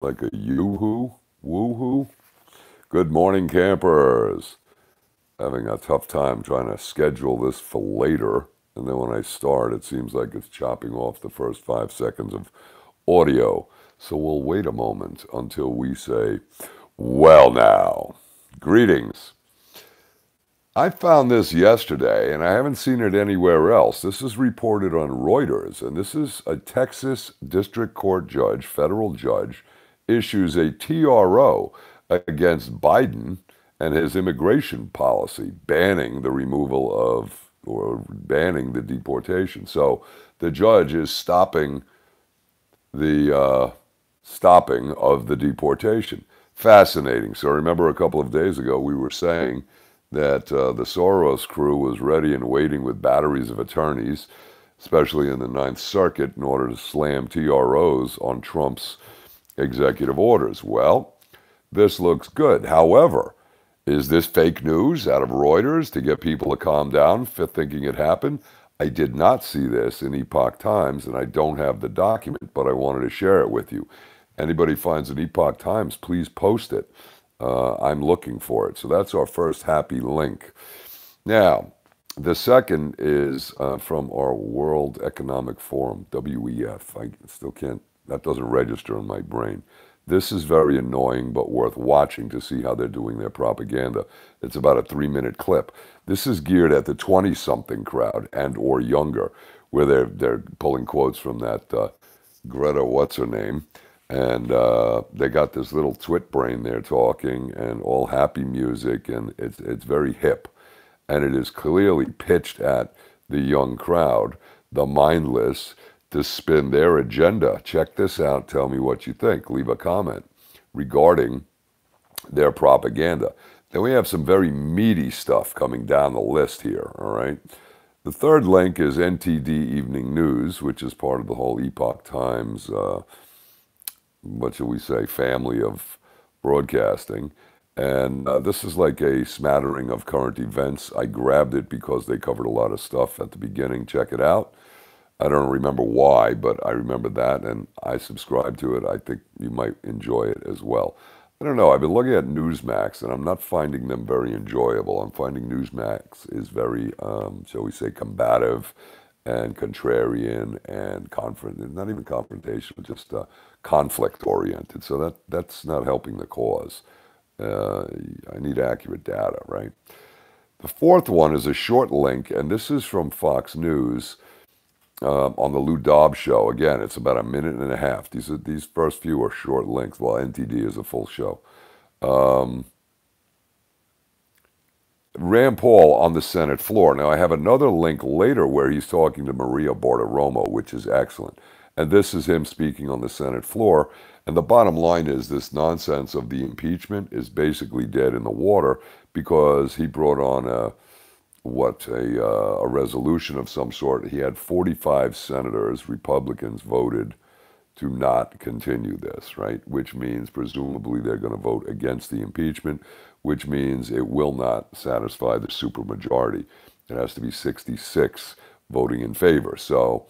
Like a yoo-hoo? Woo-hoo? Good morning, campers. Having a tough time trying to schedule this for later. And then when I start, it seems like it's chopping off the first 5 seconds of audio. So we'll wait a moment until we say, well now, greetings. I found this yesterday, and I haven't seen it anywhere else. This is reported on Reuters, and this is a Texas District Court judge, federal judge, issues a TRO against Biden and his immigration policy, banning the removal of, or banning the deportation. So the judge is stopping the stopping of the deportation. Fascinating. So remember a couple of days ago we were saying that the Soros crew was ready and waiting with batteries of attorneys, especially in the Ninth Circuit, in order to slam TROs on Trump's executive orders. Well, this looks good. However, is this fake news out of Reuters to get people to calm down for thinking it happened? I did not see this in Epoch Times, and I don't have the document, but I wanted to share it with you. Anybody finds an Epoch Times, please post it. I'm looking for it. So that's our first happy link. Now, the second is from our World Economic Forum, WEF. I still can't, that doesn't register in my brain. This is very annoying, but worth watching to see how they're doing their propaganda. It's about a 3-minute clip. This is geared at the 20-something crowd and or younger, where they're pulling quotes from that Greta, what's her name, and they got this little twit brain there talking, and all happy music, and it's very hip, and it is clearly pitched at the young crowd, the mindless, to spin their agenda. Check this out. Tell me what you think. Leave a comment regarding their propaganda. Then we have some very meaty stuff coming down the list here, all right? The third link is NTD Evening News, which is part of the whole Epoch Times, what shall we say, family of broadcasting. And this is like a smattering of current events. I grabbed it because they covered a lot of stuff at the beginning. Check it out. I don't remember why, but I remember that, and I subscribe to it. I think you might enjoy it as well. I don't know. I've been looking at Newsmax, and I'm not finding them very enjoyable. I'm finding Newsmax is very, shall we say, combative and contrarian and not even confrontational, just conflict-oriented. So that's not helping the cause. I need accurate data, right? The fourth one is a short link, and this is from Fox News. On the Lou Dobbs show. Again, it's about a minute and a half. These first few are short links, while NTD is a full show. Rand Paul on the Senate floor. Now, I have another link later where he's talking to Maria Bartiromo, which is excellent. And this is him speaking on the Senate floor. And the bottom line is this nonsense of the impeachment is basically dead in the water because he brought on a resolution of some sort. He had 45 senators, Republicans, voted to not continue this, right? Which means presumably they're going to vote against the impeachment, which means it will not satisfy the supermajority. It has to be 66 voting in favor. So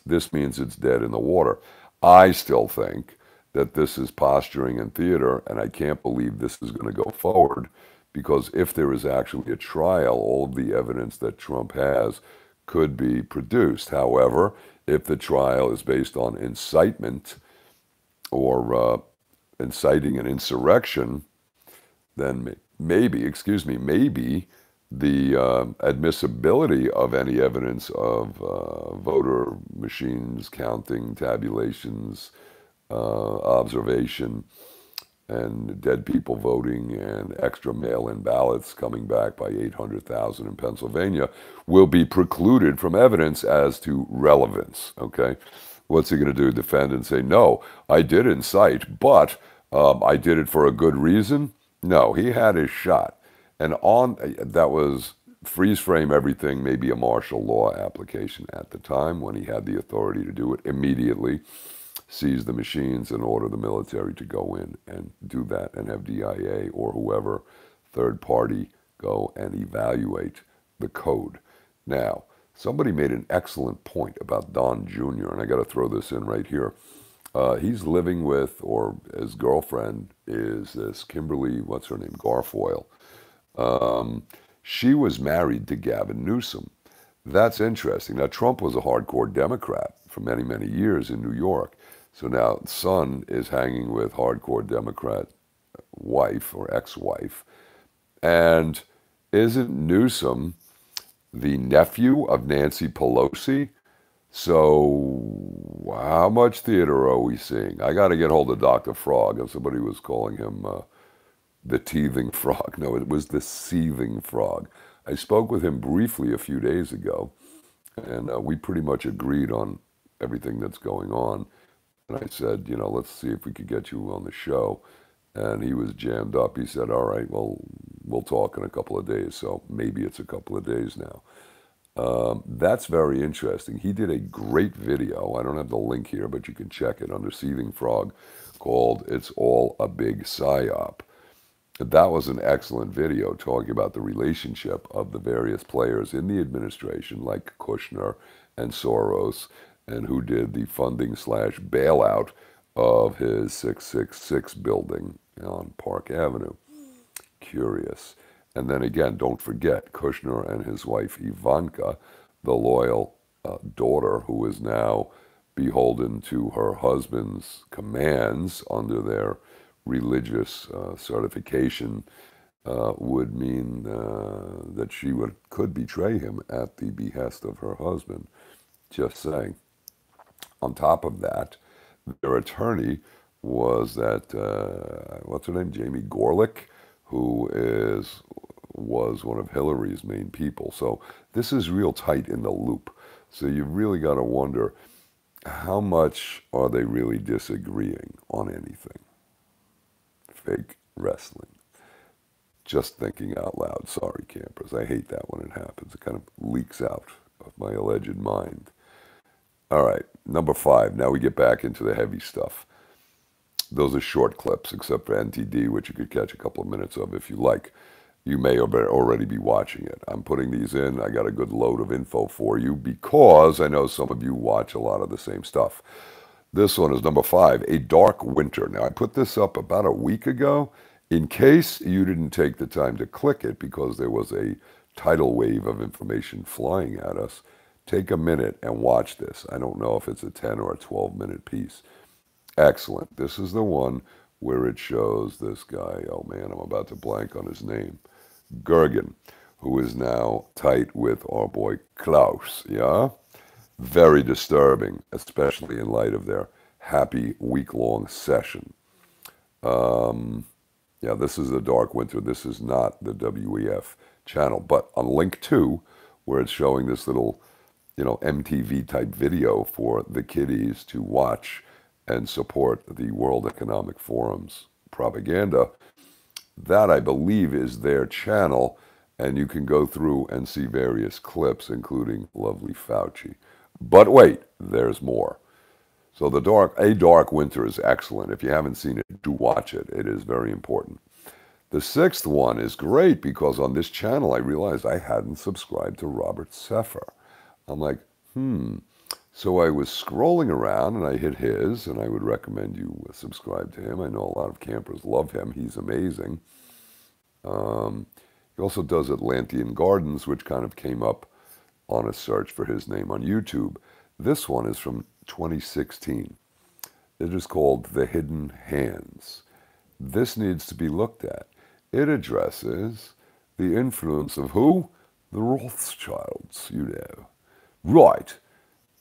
this means it's dead in the water. I still think that this is posturing and theater, and I can't believe this is going to go forward. Because if there is actually a trial, all of the evidence that Trump has could be produced. However, if the trial is based on incitement or inciting an insurrection, then maybe the admissibility of any evidence of voter machines, counting, tabulations, observation, and dead people voting and extra mail-in ballots coming back by 800,000 in Pennsylvania will be precluded from evidence as to relevance, okay? What's he going to do, defend and say, no, I did incite, but I did it for a good reason? No, he had his shot. And that was freeze frame everything, maybe a martial law application at the time when he had the authority to do it immediately. Seize the machines and order the military to go in and do that, and have DIA or whoever third party go and evaluate the code. Now, somebody made an excellent point about Don Jr., and I got to throw this in right here. He's living with, or his girlfriend is this Kimberly, what's her name, Garfoyle. Um, she was married to Gavin Newsom. That's interesting. Now, Trump was a hardcore Democrat for many, many years in New York. So now son is hanging with hardcore Democrat wife or ex-wife. And isn't Newsom the nephew of Nancy Pelosi? So how much theater are we seeing? I got to get hold of Dr. Frog, and somebody was calling him the teething frog. No, it was the seething frog. I spoke with him briefly a few days ago, and we pretty much agreed on everything that's going on. And I said, you know, let's see if we could get you on the show. And he was jammed up. He said, all right, well, we'll talk in a couple of days. So maybe it's a couple of days now. That's very interesting. He did a great video. I don't have the link here, but you can check it under Seething Frog, called It's All a Big Psyop. That was an excellent video talking about the relationship of the various players in the administration, like Kushner and Soros, and who did the funding slash bailout of his 666 building on Park Avenue. Curious. And then again, don't forget Kushner and his wife Ivanka, the loyal daughter who is now beholden to her husband's commands under their religious certification, would mean that she could betray him at the behest of her husband. Just saying. On top of that, their attorney was that, what's her name, Jamie Gorelick, who was one of Hillary's main people. So this is real tight in the loop. So you really got to wonder, how much are they really disagreeing on anything? Fake wrestling. Just thinking out loud. Sorry, campers. I hate that when it happens. It kind of leaks out of my alleged mind. All right, number 5. Now we get back into the heavy stuff. Those are short clips, except for NTD, which you could catch a couple of minutes of if you like. You may already be watching it. I'm putting these in. I got a good load of info for you because I know some of you watch a lot of the same stuff. This one is number 5, A Dark Winter. Now, I put this up about a week ago. In case you didn't take the time to click it because there was a tidal wave of information flying at us, take a minute and watch this. I don't know if it's a 10 or a 12-minute piece. Excellent. This is the one where it shows this guy, oh man, I'm about to blank on his name, Gergen, who is now tight with our boy Klaus, yeah? Very disturbing, especially in light of their happy week-long session. Yeah, this is the Dark Winter. This is not the WEF channel. But on link 2, where it's showing this little, you know, MTV-type video for the kiddies to watch and support the World Economic Forum's propaganda, that, I believe, is their channel. And you can go through and see various clips, including lovely Fauci. But wait, there's more. So A Dark Winter is excellent. If you haven't seen it, do watch it. It is very important. The 6th one is great because on this channel I realized I hadn't subscribed to Robert Seffer. I'm like, So I was scrolling around and I hit his, and I would recommend you subscribe to him. I know a lot of campers love him. He's amazing. He also does Atlantean Gardens, which kind of came up on a search for his name on YouTube. This one is from 2016. It is called The Hidden Hands. This needs to be looked at. It addresses the influence of who? The Rothschilds, you know. Right.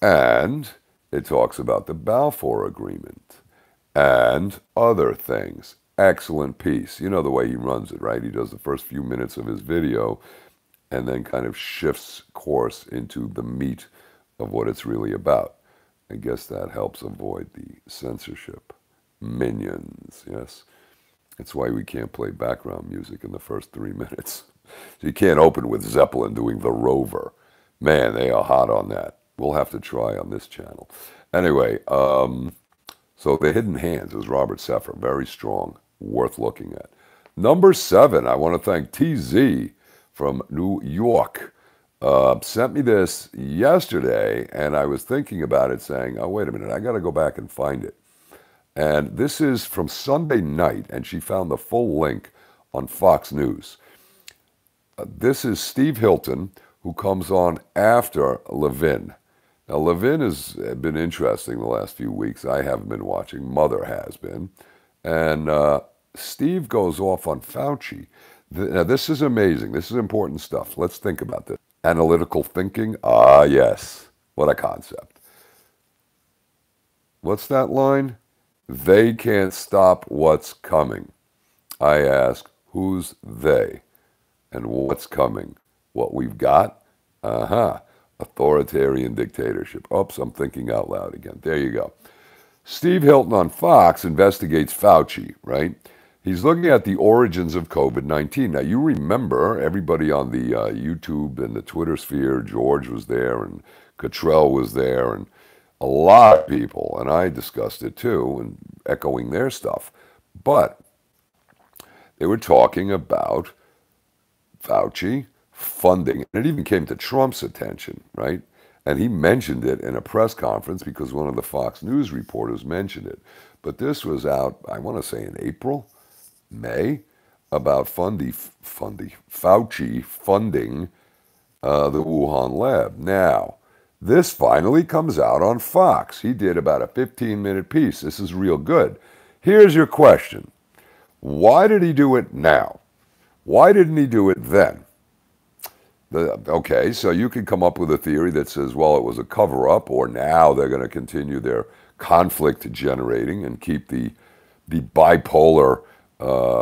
And it talks about the Balfour Agreement and other things. Excellent piece. You know the way he runs it, right? He does the first few minutes of his video and then kind of shifts course into the meat of what it's really about. I guess that helps avoid the censorship. Minions, yes. That's why we can't play background music in the first 3 minutes. So you can't open with Zeppelin doing The Rover. Man, they are hot on that. We'll have to try on this channel. Anyway, so The Hidden Hands is Robert Seffer. Very strong, worth looking at. Number 7, I want to thank TZ from New York. Sent me this yesterday, and I was thinking about it saying, oh, wait a minute, I got to go back and find it. And this is from Sunday night, and she found the full link on Fox News. This is Steve Hilton, who comes on after Levin. Now, Levin has been interesting the last few weeks. I haven't been watching. Mother has been. And Steve goes off on Fauci. Now, this is amazing. This is important stuff. Let's think about this. Analytical thinking? Ah, yes. What a concept. What's that line? They can't stop what's coming. I ask, who's they? And what's coming? What we've got? Authoritarian dictatorship. Oops, I'm thinking out loud again. There you go. Steve Hilton on Fox investigates Fauci, right? He's looking at the origins of COVID-19. Now, you remember everybody on the YouTube and the Twitter sphere, George was there and Cottrell was there and a lot of people, and I discussed it too, and echoing their stuff. But they were talking about Fauci funding, and it even came to Trump's attention, right? And he mentioned it in a press conference because one of the Fox News reporters mentioned it. But this was out, I want to say in April, May, about Fauci funding the Wuhan lab. Now, this finally comes out on Fox. He did about a 15-minute piece. This is real good. Here's your question. Why did he do it now? Why didn't he do it then? Okay, so you can come up with a theory that says, well, it was a cover-up, or now they're going to continue their conflict generating and keep the bipolar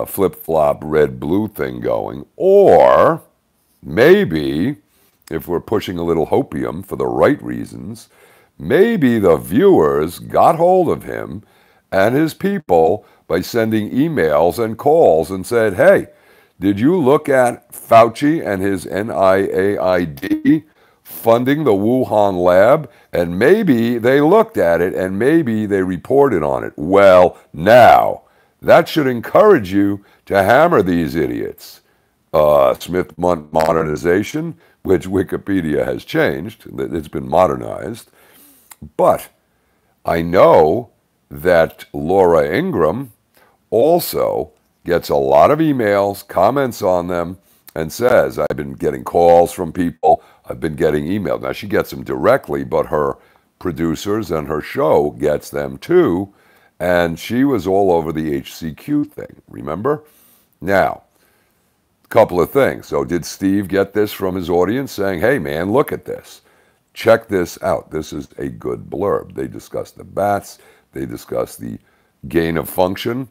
flip-flop red-blue thing going. Or maybe, if we're pushing a little hopium for the right reasons, maybe the viewers got hold of him and his people by sending emails and calls and said, hey, did you look at Fauci and his NIAID funding the Wuhan lab? And maybe they looked at it and maybe they reported on it. Well, now, that should encourage you to hammer these idiots. Smith modernization, which Wikipedia has changed, it's been modernized. But I know that Laura Ingraham also gets a lot of emails, comments on them, and says, I've been getting calls from people, I've been getting emails. Now, she gets them directly, but her producers and her show gets them too, and she was all over the HCQ thing, remember? Now, a couple of things. So did Steve get this from his audience saying, hey, man, look at this. Check this out. This is a good blurb. They discuss the bats. They discuss the gain of function.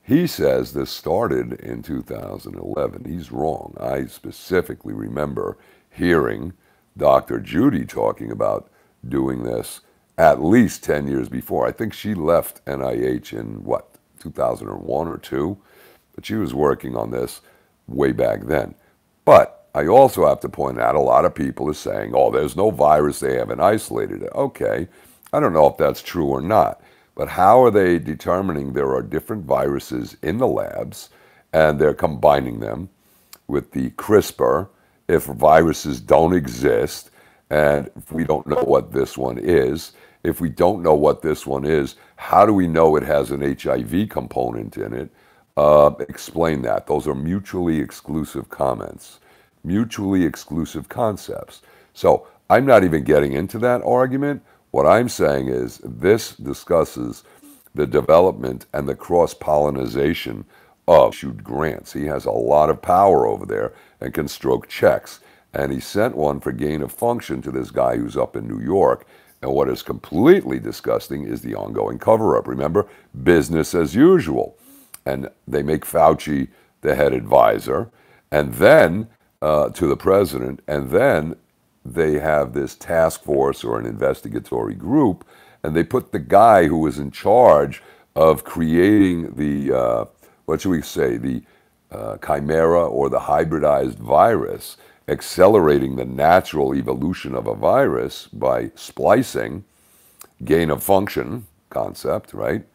He says this started in 2011. He's wrong. I specifically remember hearing Dr. Judy talking about doing this at least 10 years before. I think she left NIH in, 2001 or 2? But she was working on this way back then. But I also have to point out a lot of people are saying, oh, there's no virus, they haven't isolated it. Okay, I don't know if that's true or not. But how are they determining there are different viruses in the labs and they're combining them with the CRISPR if viruses don't exist and if we don't know what this one is? If we don't know what this one is, how do we know it has an HIV component in it? Explain that. Those are mutually exclusive comments, mutually exclusive concepts. So I'm not even getting into that argument. What I'm saying is this discusses the development and the cross-pollinization of issued grants. He has a lot of power over there and can stroke checks. And he sent one for gain of function to this guy who's up in New York. And what is completely disgusting is the ongoing cover-up. Remember, business as usual. And they make Fauci the head advisor, and then to the president, and then they have this task force or an investigatory group, and they put the guy who was in charge of creating the, what should we say, the chimera or the hybridized virus, accelerating the natural evolution of a virus by splicing, gain of function concept, right?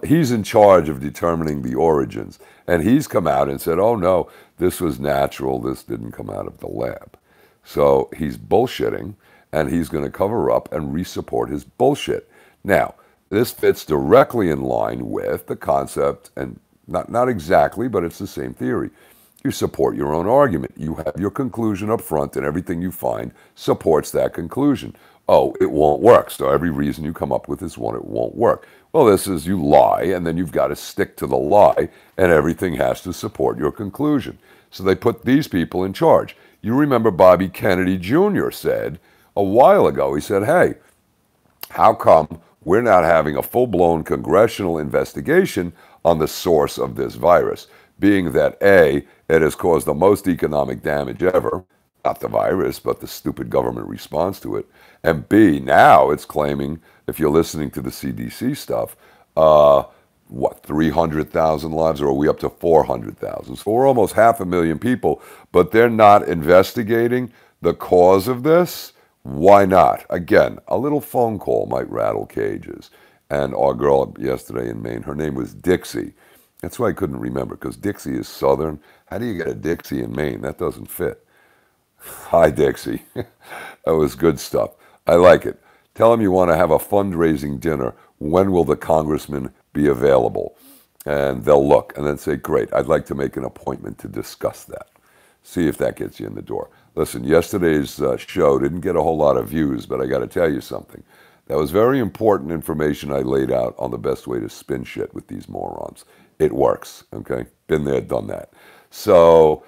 He's in charge of determining the origins. And he's come out and said, oh no, this was natural, this didn't come out of the lab. So he's bullshitting, and he's going to cover up and re-support his bullshit. Now, This fits directly in line with the concept, and not exactly, but it's the same theory. You support your own argument. You have your conclusion up front, and everything you find supports that conclusion. Oh, it won't work. So every reason you come up with is one, it won't work. Well, this is you lie, and then you've got to stick to the lie, and everything has to support your conclusion. So they put these people in charge. You remember Bobby Kennedy Jr. said a while ago, he said, hey, how come we're not having a full-blown congressional investigation on the source of this virus? Being that A, it has caused the most economic damage ever, not the virus, but the stupid government response to it. And B, now it's claiming, if you're listening to the CDC stuff, 300,000 lives, or are we up to 400,000? So we're almost 500,000 people, but they're not investigating the cause of this. Why not? Again, a little phone call might rattle cages. And our girl yesterday in Maine, her name was Dixie. That's why I couldn't remember, because Dixie is Southern. How do you get a Dixie in Maine? That doesn't fit. Hi, Dixie. That was good stuff. I like it. Tell them you want to have a fundraising dinner. When will the congressman be available? And they'll look and then say, great, I'd like to make an appointment to discuss that. See if that gets you in the door. Listen, yesterday's show didn't get a whole lot of views, but I got to tell you something. That was very important information I laid out on the best way to spin shit with these morons. It works, okay? Been there, done that. So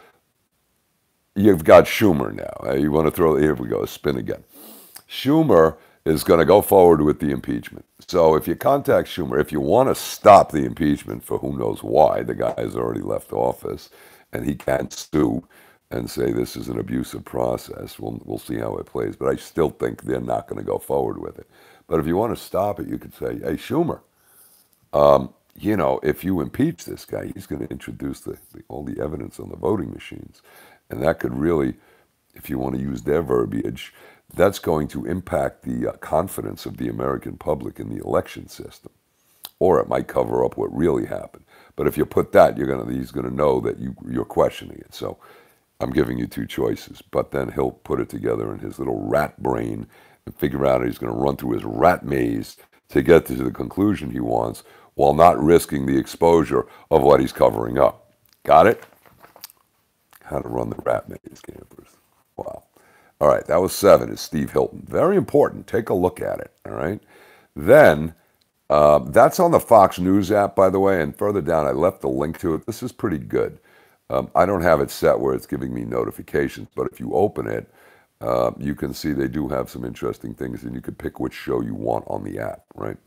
you've got Schumer now. You want to throw, here we go, spin again. Schumer is going to go forward with the impeachment. So if you contact Schumer, if you want to stop the impeachment for who knows why, the guy has already left office, and he can't sue and say this is an abusive process. We'll see how it plays. But I still think they're not going to go forward with it. But if you want to stop it, you could say, hey, Schumer, you know, if you impeach this guy, he's going to introduce all the evidence on the voting machines. And that could really, if you want to use their verbiage, that's going to impact the confidence of the American public in the election system. Or it might cover up what really happened. But if you put that, he's going to know that you're questioning it. So I'm giving you two choices. But then he'll put it together in his little rat brain and figure out he's going to run through his rat maze to get to the conclusion he wants while not risking the exposure of what he's covering up. Got it? How to run the rat maze, campers. Wow. All right, that was 7. Is Steve Hilton. Very important. Take a look at it, all right? Then, that's on the Fox News app, by the way, and further down, I left the link to it. This is pretty good. I don't have it set where it's giving me notifications, but if you open it, you can see they do have some interesting things, and you can pick which show you want on the app, right?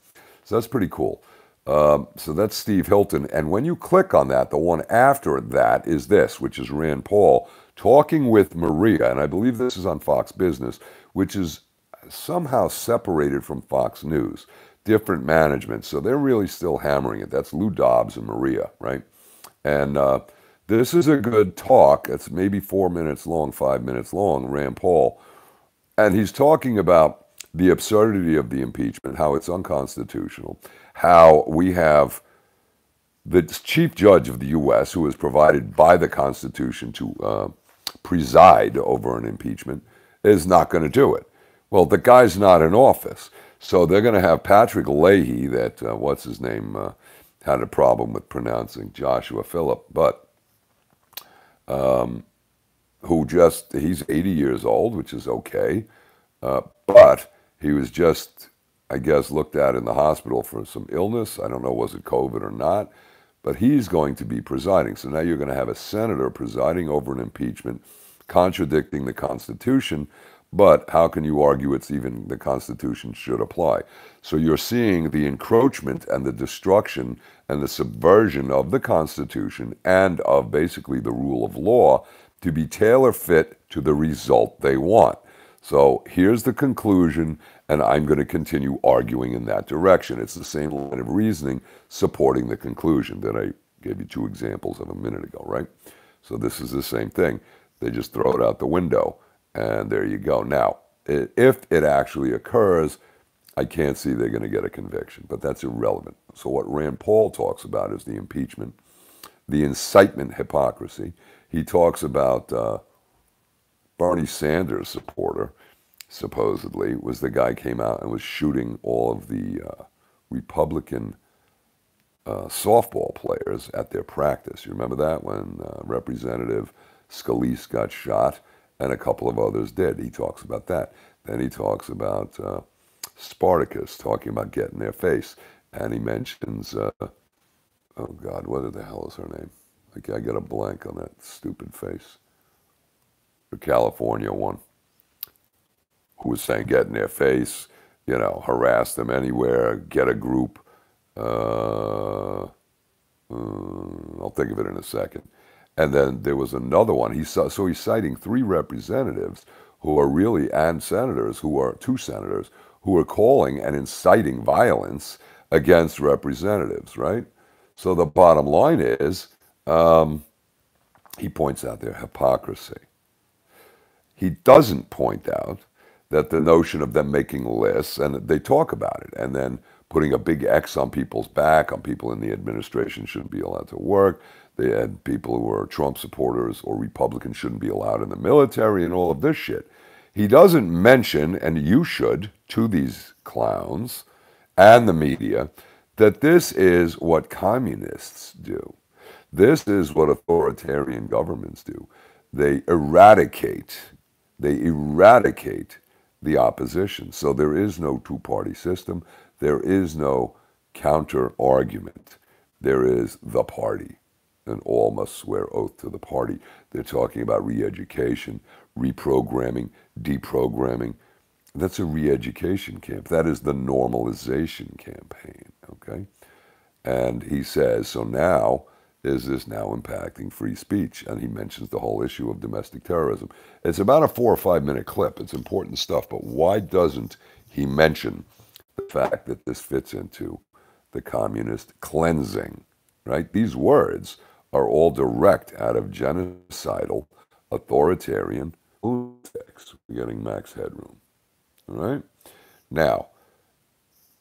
So that's pretty cool. So that's Steve Hilton, and when you click on that, the one after that is this, which is Rand Paul talking with Maria, and I believe this is on Fox Business, which is somehow separated from Fox News. Different management, so they're really still hammering it. That's Lou Dobbs and Maria, right? And this is a good talk. It's maybe 4 minutes long, 5 minutes long, Rand Paul. And he's talking about the absurdity of the impeachment, how it's unconstitutional, how we have the chief judge of the U.S., who is provided by the Constitution to preside over an impeachment, is not going to do it. Well, the guy's not in office. So they're going to have Patrick Leahy, that, what's his name, had a problem with pronouncing Joshua Phillip, but he's 80 years old, which is okay, but he was just, I guess, looked at in the hospital for some illness. I don't know, was it COVID or not, but he's going to be presiding. So now you're going to have a senator presiding over an impeachment, contradicting the Constitution, but how can you argue it's even the Constitution should apply? So you're seeing the encroachment and the destruction and the subversion of the Constitution and of basically the rule of law to be tailor-fit to the result they want. So here's the conclusion, and I'm going to continue arguing in that direction. It's the same line of reasoning supporting the conclusion that I gave you 2 examples of a minute ago, right? So this is the same thing. They just throw it out the window. And there you go. Now, if it actually occurs, I can't see they're going to get a conviction, but that's irrelevant. So what Rand Paul talks about is the impeachment, the incitement hypocrisy. He talks about Bernie Sanders' supporter, supposedly, was the guy came out and was shooting all of the Republican softball players at their practice. You remember that when Representative Scalise got shot and a couple of others did? He talks about that. Then he talks about Spartacus talking about getting their face. And he mentions, oh God, what the hell is her name? I get a blank on that stupid face. The California one, who was saying get in their face, you know, harass them anywhere, get a group. I'll think of it in a second. And then there was another one. So he's citing 3 representatives who are really, and senators who are, 2 senators, who are calling and inciting violence against representatives, right? So the bottom line is, he points out their hypocrisy. He doesn't point out that the notion of them making lists, and they talk about it, and then putting a big X on people's back, on people in the administration shouldn't be allowed to work. They had people who are Trump supporters or Republicans shouldn't be allowed in the military and all of this shit. He doesn't mention, and you should, to these clowns and the media, that this is what communists do. This is what authoritarian governments do. They eradicate the opposition. So there is no two-party system. There is no counter-argument. There is the party, and all must swear oath to the party. They're talking about re-education, reprogramming, deprogramming. That's a re-education camp. That is the normalization campaign, okay? And he says, so now, is this now impacting free speech? And he mentions the whole issue of domestic terrorism. It's about a 4 or 5 minute clip. It's important stuff, but why doesn't he mention the fact that this fits into the communist cleansing, right? These words are all direct out of genocidal, authoritarian lunatics. We're getting max headroom, all right? Now,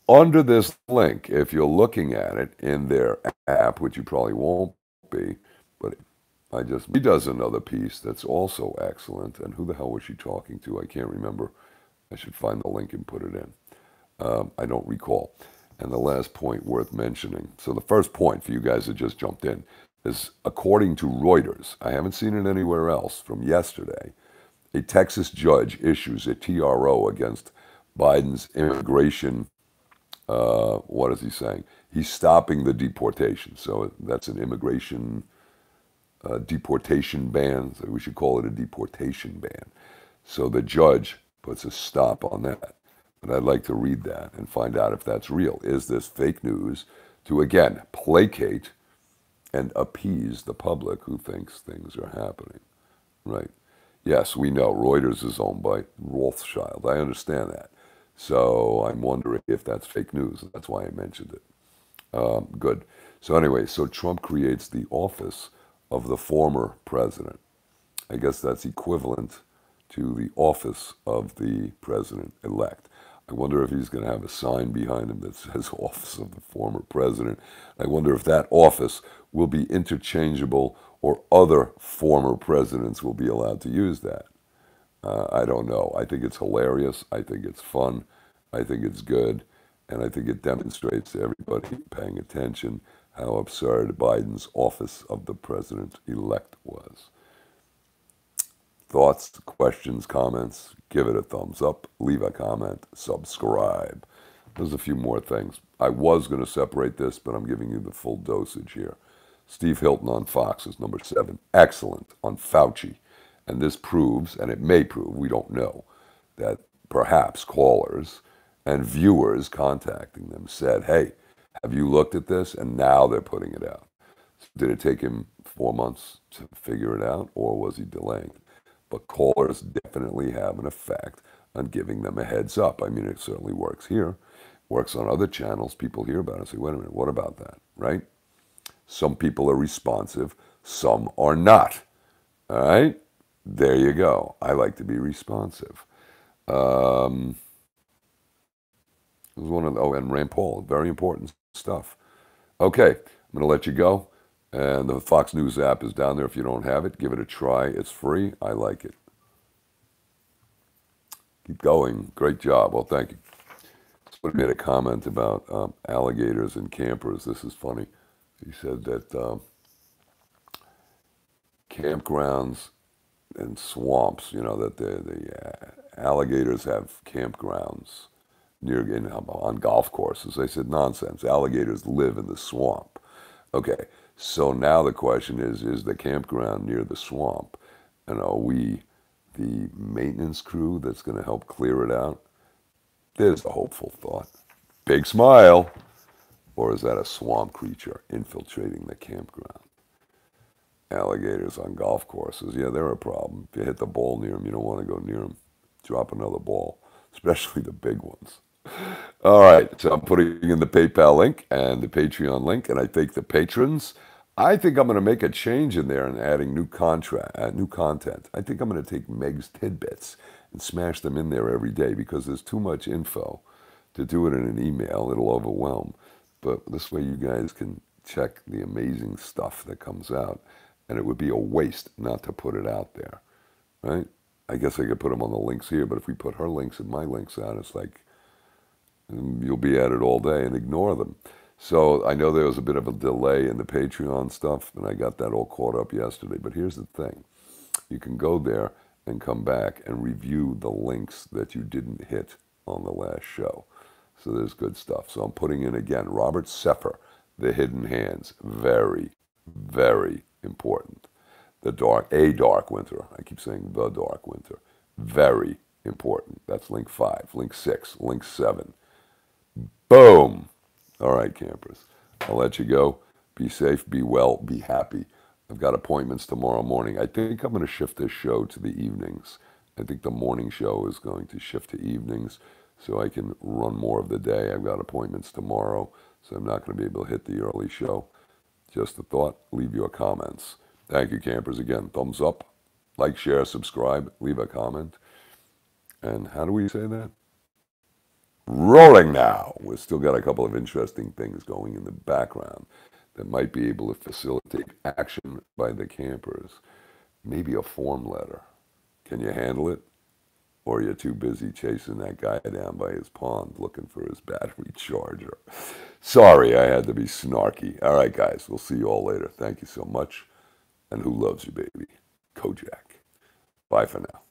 under this link, if you're looking at it in their app, which you probably won't be, but he does another piece that's also excellent. And who the hell was she talking to? I can't remember. I should find the link and put it in. I don't recall. And the last point worth mentioning. So the first point for you guys that just jumped in is, according to Reuters, I haven't seen it anywhere else, from yesterday, a Texas judge issues a TRO against Biden's immigration. What is he saying? He's stopping the deportation. So that's an immigration deportation ban. So we should call it a deportation ban. So the judge puts a stop on that. But I'd like to read that and find out if that's real. Is this fake news to, again, placate and appease the public who thinks things are happening? Right. Yes, we know Reuters is owned by Rothschild. I understand that. So I'm wondering if that's fake news. That's why I mentioned it. Good. So anyway, so Trump creates the office of the former president. I guess that's equivalent to the office of the president-elect. I wonder if he's going to have a sign behind him that says office of the former president. I wonder if that office will be interchangeable or other former presidents will be allowed to use that. I don't know. I think it's hilarious. I think it's fun. I think it's good. And I think it demonstrates to everybody paying attention how absurd Biden's office of the president-elect was. Thoughts, questions, comments? Give it a thumbs up. Leave a comment. Subscribe. There's a few more things. I was going to separate this, but I'm giving you the full dosage here. Steve Hilton on Fox is number 7. Excellent on Fauci. And this proves, and it may prove, we don't know, that perhaps callers and viewers contacting them said, hey, have you looked at this? And now they're putting it out. Did it take him 4 months to figure it out, or was he delaying it? But callers definitely have an effect on giving them a heads up. I mean, it certainly works here. Works on other channels. People hear about it and say, wait a minute, what about that, right? Some people are responsive. Some are not, all right? There you go. I like to be responsive. It was one of the, and Rand Paul, very important stuff. Okay, I'm going to let you go. And the Fox News app is down there. If you don't have it, give it a try. It's free. I like it. Keep going. Great job. Well, thank you. Someone made a comment about alligators and campers. This is funny. He said that campgrounds and swamps, that the alligators have campgrounds on golf courses. They said nonsense. Alligators live in the swamp. Okay, so now the question is the campground near the swamp, and are we the maintenance crew that's going to help clear it out? There's a hopeful thought. Big smile. Or is that a swamp creature infiltrating the campground? Alligators on golf courses, yeah, they're a problem. If you hit the ball near them, you don't want to go near them. Drop another ball, especially the big ones. All right, so I'm putting in the PayPal link and the Patreon link, and I think the patrons, I think I'm going to make a change in there and adding new content. I think I'm going to take Meg's tidbits and smash them in there every day because there's too much info to do it in an email. It'll overwhelm. But this way you guys can check the amazing stuff that comes out, and it would be a waste not to put it out there, right? I guess I could put them on the links here, but if we put her links and my links out, it's like you'll be at it all day and ignore them. So I know there was a bit of a delay in the Patreon stuff, and I got that all caught up yesterday. But here's the thing. You can go there and come back and review the links that you didn't hit on the last show. So there's good stuff. So I'm putting in again, Robert Seffer, The Hidden Hands. Very, very important. A Dark Winter. I keep saying The Dark Winter. Very important. That's link 5. Link 6. Link 7. Boom. All right, campers. I'll let you go. Be safe, be well, be happy. I've got appointments tomorrow morning. I think I'm going to shift this show to the evenings. I think the morning show is going to shift to evenings so I can run more of the day. I've got appointments tomorrow, so I'm not going to be able to hit the early show. Just a thought. Leave your comments. Thank you, campers. Again, thumbs up, like, share, subscribe, leave a comment. And how do we say that? Rolling now. We've still got a couple of interesting things going in the background that might be able to facilitate action by the campers. Maybe a form letter. Can you handle it? Or you're too busy chasing that guy down by his pond looking for his battery charger. Sorry, I had to be snarky. All right, guys, we'll see you all later. Thank you so much. And who loves you, baby? Kojak. Bye for now.